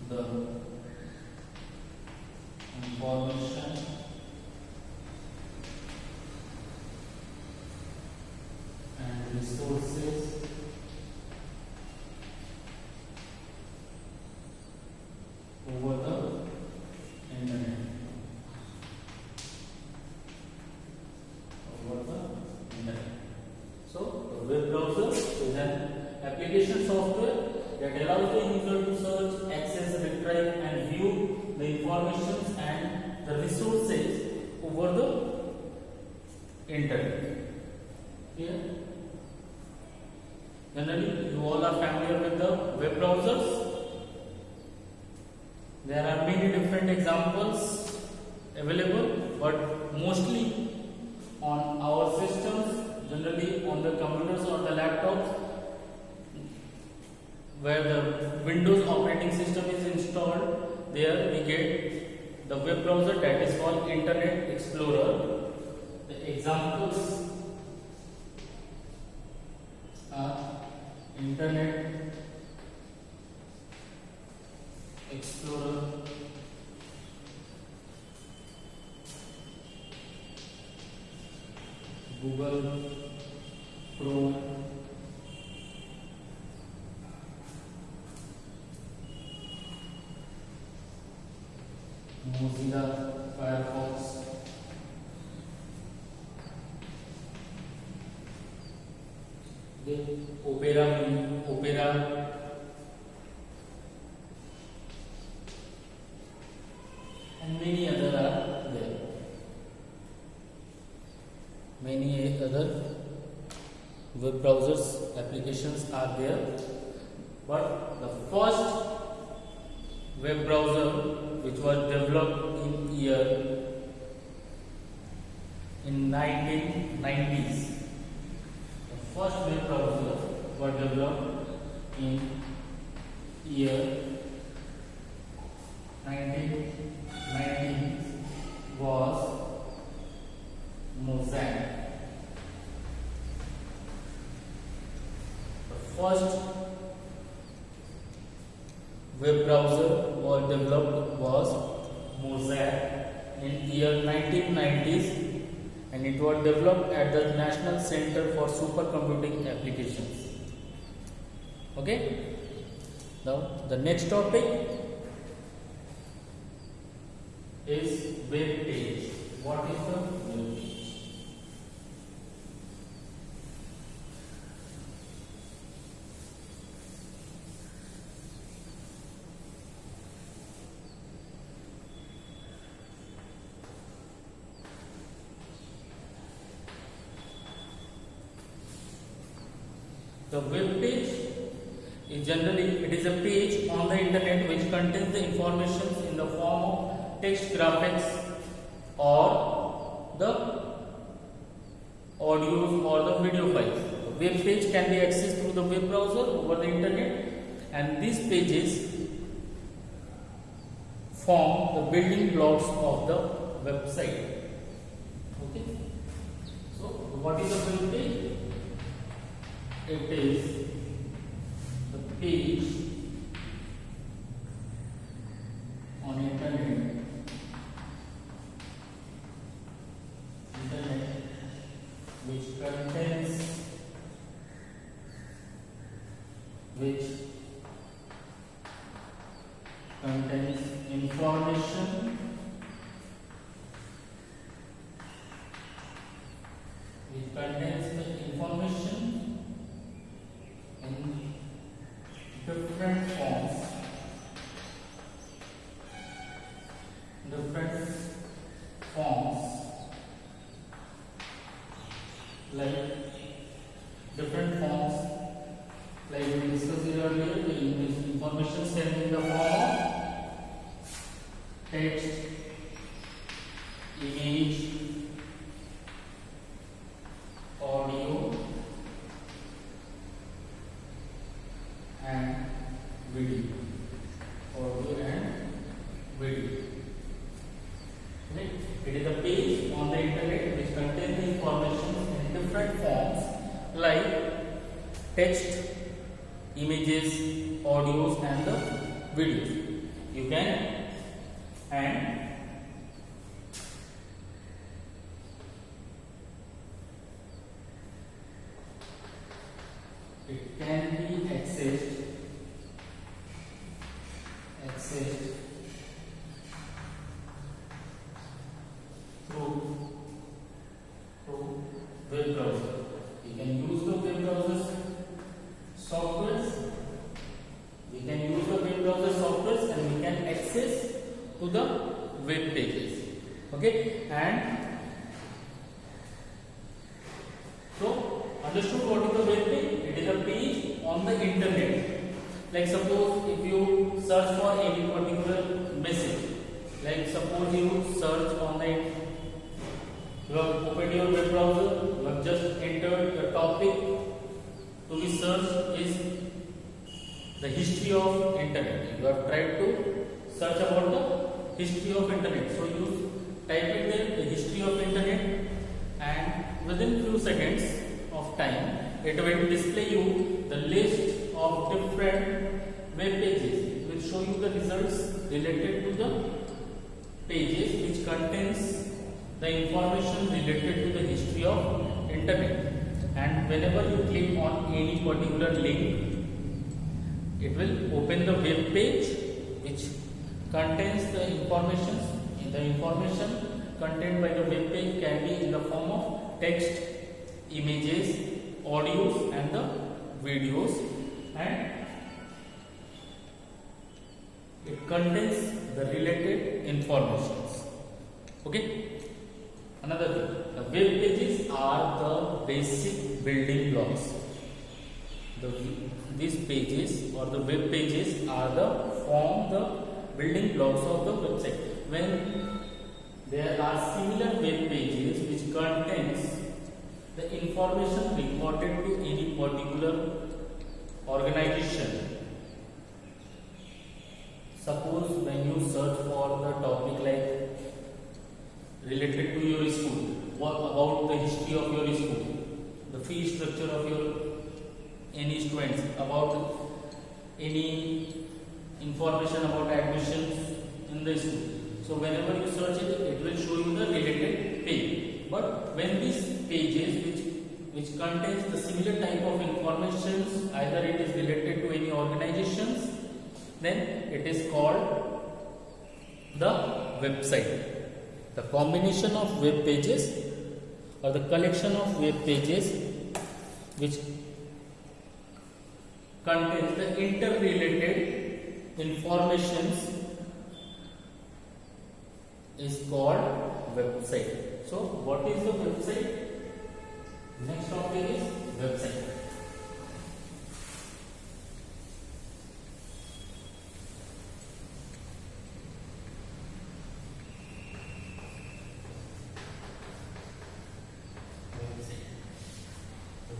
the information and resources over the internet. So, the web browser is an application software that allows the user to search, access, retrieve, and view the information and the resources over the internet. Here, generally, you all are familiar with the web browsers. There are many different examples available, but mostly on our systems, generally on the computers or the laptops, where the Windows operating system is installed, there we get the web browser that is called Internet Explorer. The examples are Internet Explorer, Google Chrome, Mozilla Firefox, Opera, and many other are there. Many other web browsers applications are there, but the first web browser which was developed in 1990s. The first web browser was developed in year 1990 was Mosaic. The first web browser was developed was Mosaic in year 1990s, and it was developed at the National Center for Supercomputing Applications. Okay. Now the next topic is web page. What is the web page? The web page is generally a page on the internet which contains the information in the form of text, graphics, or the audios or the video files. The web page can be accessed through the web browser over the internet, and these pages form the building blocks of the website. Okay. So, what is the web page? It is the page on internet which contains information in different forms, like we discussed earlier. The information sent in the form of text, image, audio, and video. Right? It is a page on the internet which contains the information in different forms like text, images, audios, and the videos. you can, and it can be accessed through web browser. You can use the web browser softwares. We can use the web browser softwares and we can access to the web pages. Okay, and so understood what is the web page? It is a page on the internet. Like suppose if you search for any particular message, like suppose you search online, you have opened your web browser, you have just entered the topic to be searched is the history of internet. You have tried to search about the history of internet. So you type in there the history of internet, and within few seconds of time it will display you the list of different web pages. It will show you the results related to the pages which contains the information related to the history of internet. And whenever you click on any particular link, it will open the web page which contains the information. The information contained by the web page can be in the form of text, images, audios and the videos, and it contains the related informations. Okay. Another thing, the web pages are the basic building blocks. These pages or the web pages are the building blocks of the website. When there are similar web pages which contains the information reported to any particular organization. Suppose when you search for the topic like related to your school, what about the history of your school, the fee structure of your any students, about any information about admissions in the school. So whenever you search it, it will show you the related page. But when these pages which contains the similar type of information, either it is related to any organizations, then it is called the website. The combination of web pages or the collection of web pages which contains the interrelated informations is called website. So what is the website? Next topic is website.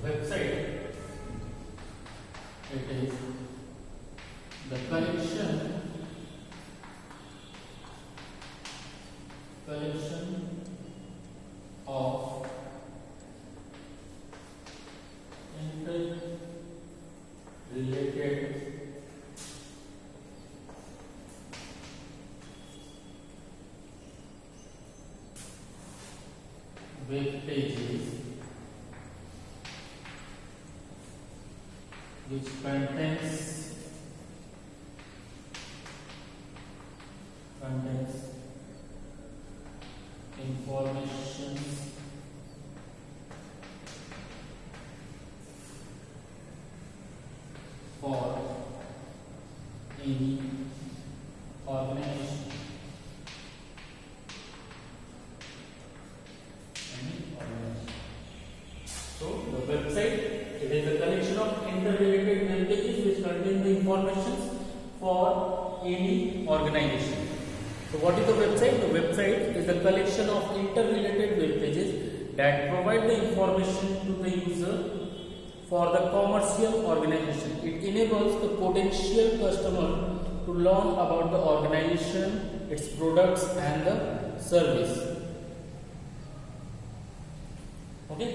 Website, it is the collection of interrelated web pages which contains information for any organization. So the website, it is a collection of interrelated web pages which contain the information for any organization. So what is the website? The website is a collection of interrelated web pages that provide the information to the user for the commercial organization. It enables the potential customer to learn about the organization, its products and the service. Okay?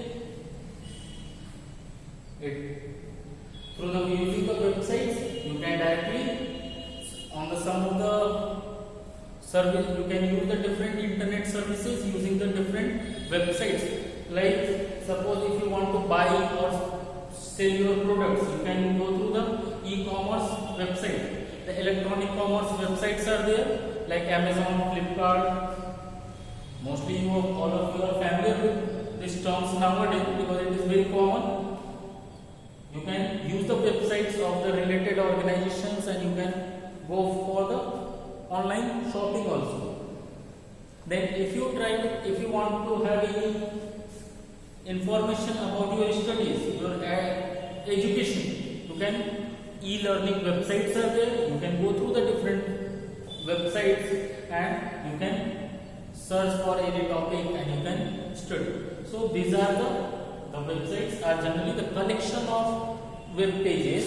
Through the using the websites, you can directly on the some of the service, you can use the different internet services using the different websites. Like suppose if you want to buy or sell your products, you can go through the e-commerce website. The electronic commerce websites are there, like Amazon, Flipkart. Mostly all of you are familiar with these terms nowadays because it is very common. You can use the websites of the related organizations and you can go for the online shopping also. Then if you want to have any information about your studies, your education, you can e-learning websites are there. You can go through the different websites and you can search for any topic and you can study. So these are the websites are generally the collection of web pages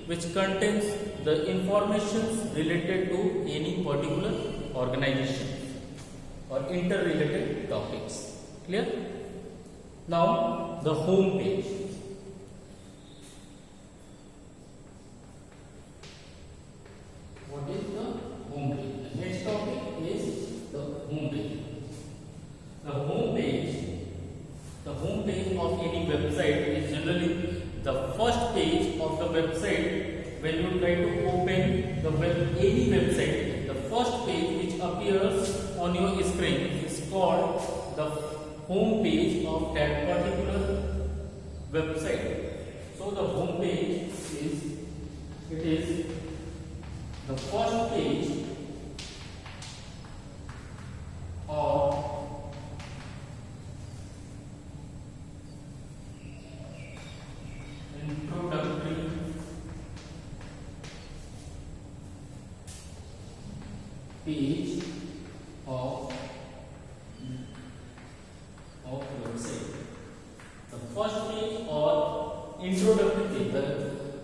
which contains the informations related to any particular organization or interrelated topics. Clear? Now the home page. What is the home page? The next topic is the home page. The home page of any website is generally the first page of the website. When you try to open any website, the first page which appears on your screen is called the home page of that particular website. So the home page is the first page of introductory page of website. The first page or introductory page,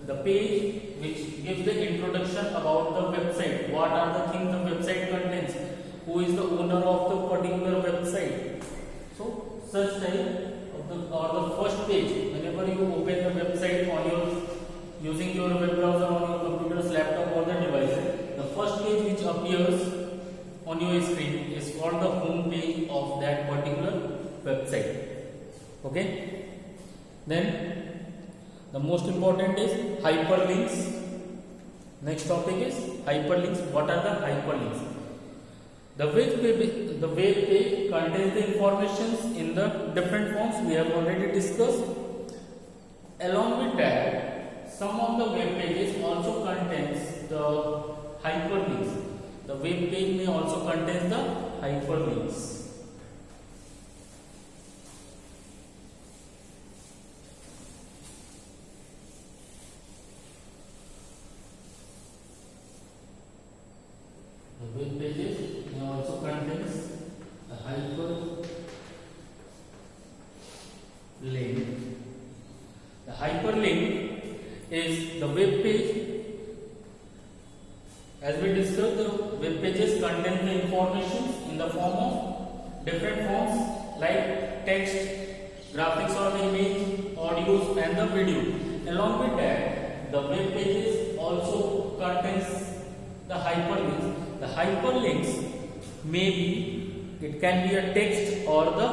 the page which gives the introduction about the website. What are the things the website contains? Who is the owner of the particular website? So such type of the first page. Whenever you open the website on your using your web browser on your computer's laptop or the device, the first page which appears on your screen is called the home page of that particular website. Okay. Then the most important is hyperlinks. Next topic is hyperlinks. What are the hyperlinks? The web page contains the informations in the different forms we have already discussed. Along with that, some of the web pages also contains the hyperlinks. The web page may also contain the hyperlinks. The web pages may also contains the hyperlink. The hyperlink is the web page. As we discussed, the web pages contain the information in the form of different forms like text, graphics or the image, audios and the video. Along with that, the web pages also contains the hyperlinks. The hyperlinks it can be a text or the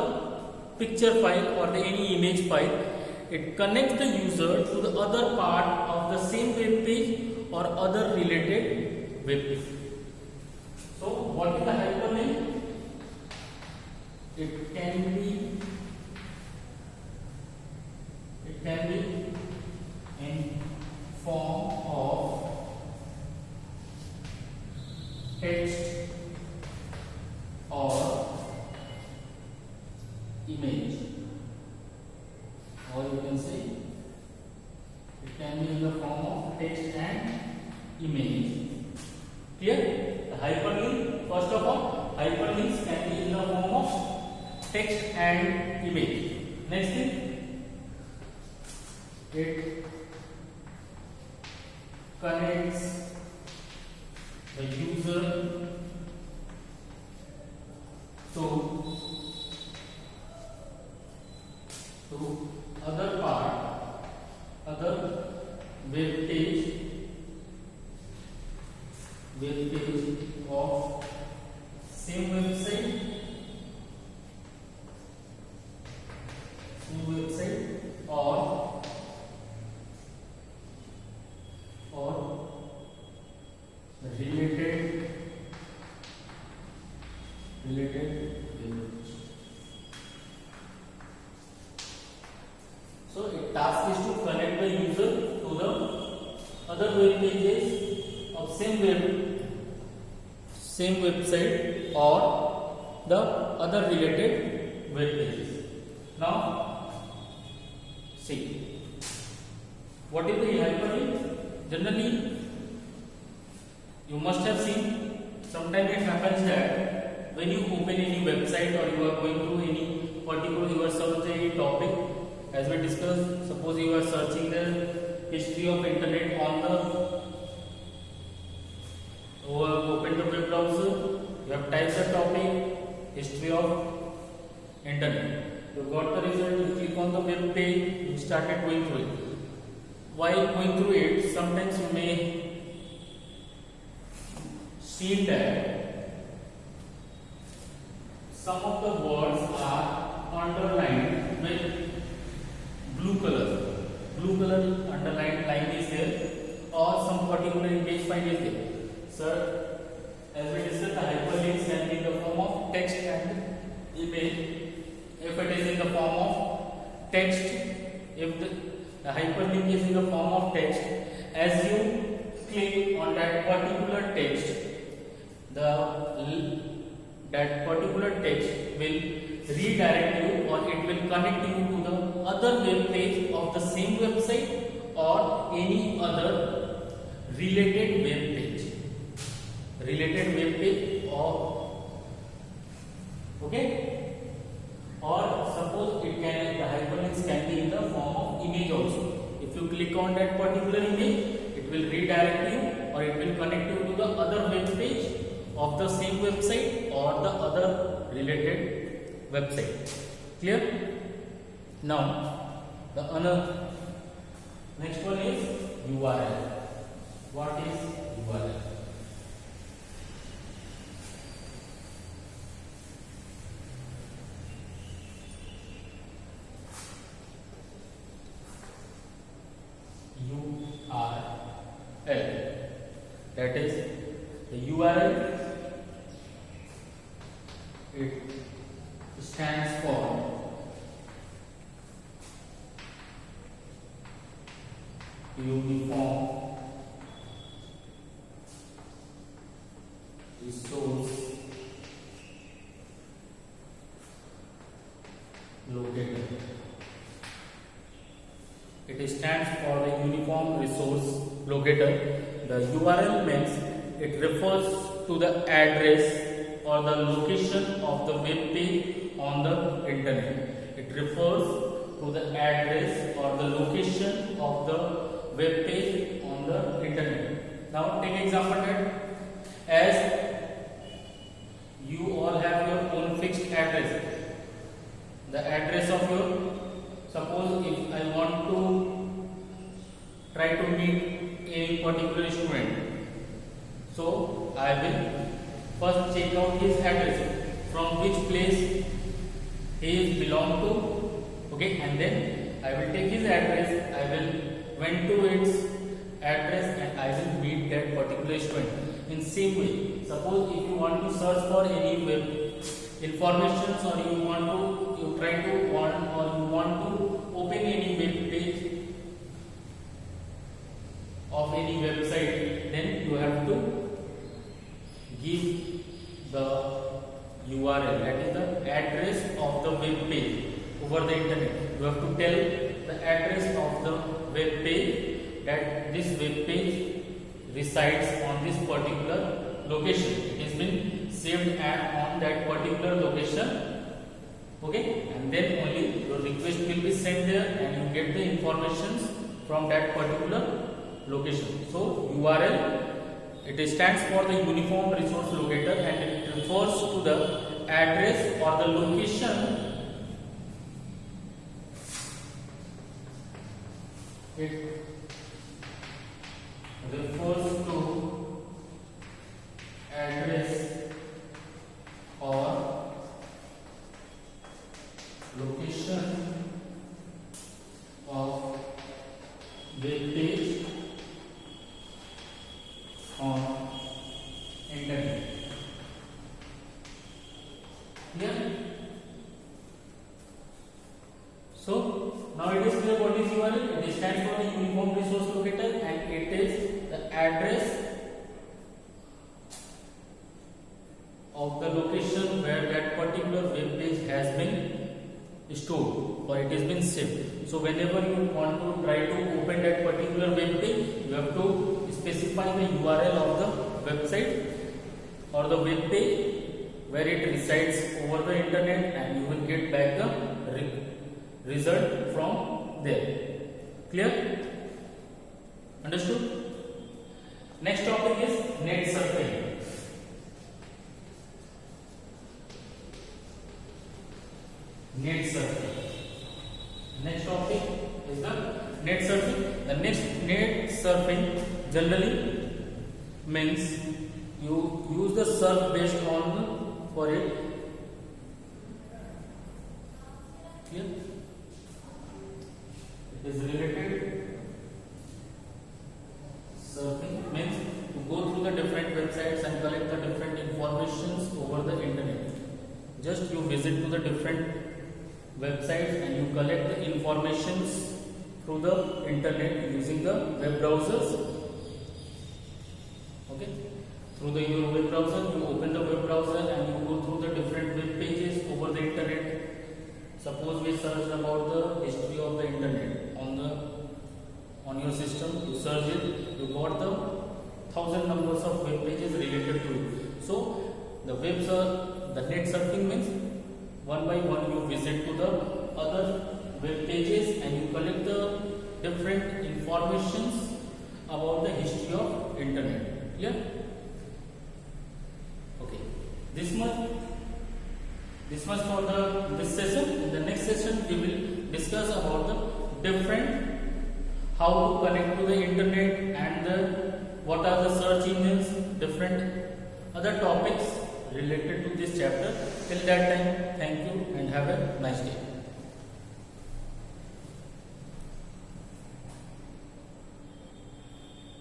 picture file or any image file. It connects the user to the other part of the same web page or other related web page. So what is the hyperlink? It can be in form of text or image, or you can say it can be in the form of text and image. Clear? The hyperlink, first of all, hyperlinks can be in the form of text and image. Next thing, it connects the user to other web page of same website or related image. So its task is to connect the user to the other web pages of same website or the other related web pages. Now see, what is the hyperlink? Generally you must have seen, sometimes it happens that when you open any website or you are going through any particular, you are searching any topic, as we discussed, suppose you are searching the history of internet on the open the web browser, you have typed the topic history of internet, you got the result, you click on the web page, you started going through it. While going through it, sometimes you may see that some of the words are underlined with blue color underlined line is there, or some particular image file is there. Sir, as we discussed, the hyperlinks can be in the form of text and image. If it is in the form of text, if the hyperlink is in the form of text, as you click on that particular text, that particular text will redirect you, or it will connect you to the other web page of the same website or any other related web page or okay, or suppose it can, the hyperlinks can be in the form of image also. If you click on that particular image, it will redirect you or it will connect you to the other web page of the same website or the other related website. Clear? Now the next one is URL. What is URL? That is the URL. It stands for Uniform Resource Locator. It stands for the Uniform Resource Locator. The URL means it refers to the address or the location of the web page on the internet. It refers to the address or the location of the web page on the internet. Now take example that as you all have your own fixed address, the address of your, suppose if I want to try to meet a particular student, so I will first check out his address, from which place he is belong to, okay, and then I will take his address, I will went to its address and I will meet that particular student. In same way, suppose if you want to search for any web informations, or you want to open any web page of any website, then you have to give the URL, that is the address of the web page over the internet. You have to tell the address of the web page, that this web page resides on this particular location. It has been saved on that particular location, okay, and then only your request will be sent there and you get the informations from that particular location. So URL, it stands for the Uniform Resource Locator, and it refers to the address or the location. It refers to address URL, what is URL? It stands for the Uniform Resource Locator, and it is the address of the location where that particular web page has been stored or it has been saved. So whenever you want to try to open that particular web page, you have to specify the URL of the website or the web page where it resides over the internet, and you will get back the result from there. Clear? Understood? Next topic is net surfing. Net surfing. Next topic is the net surfing. The next net surfing generally means you use the surf based on for it. Here it is related. Surfing means to go through the different websites and collect the different informations over the internet. Just you visit to the different websites and you collect the informations through the internet using the web browsers. Okay, through your web browser, you open the web browser and you go through the different web pages over the internet. Suppose we search about the history of the internet on your system. You search it, you got the 1,000 numbers of web pages related to it. So the net surfing means one by one you visit to the other web pages and you collect the different informations about the history of internet. Clear? Okay. This much for this session. In the next session we will discuss about the different how to connect to the internet and what are the search engines, different other topics related to this chapter. Till that time, thank you and have a nice day.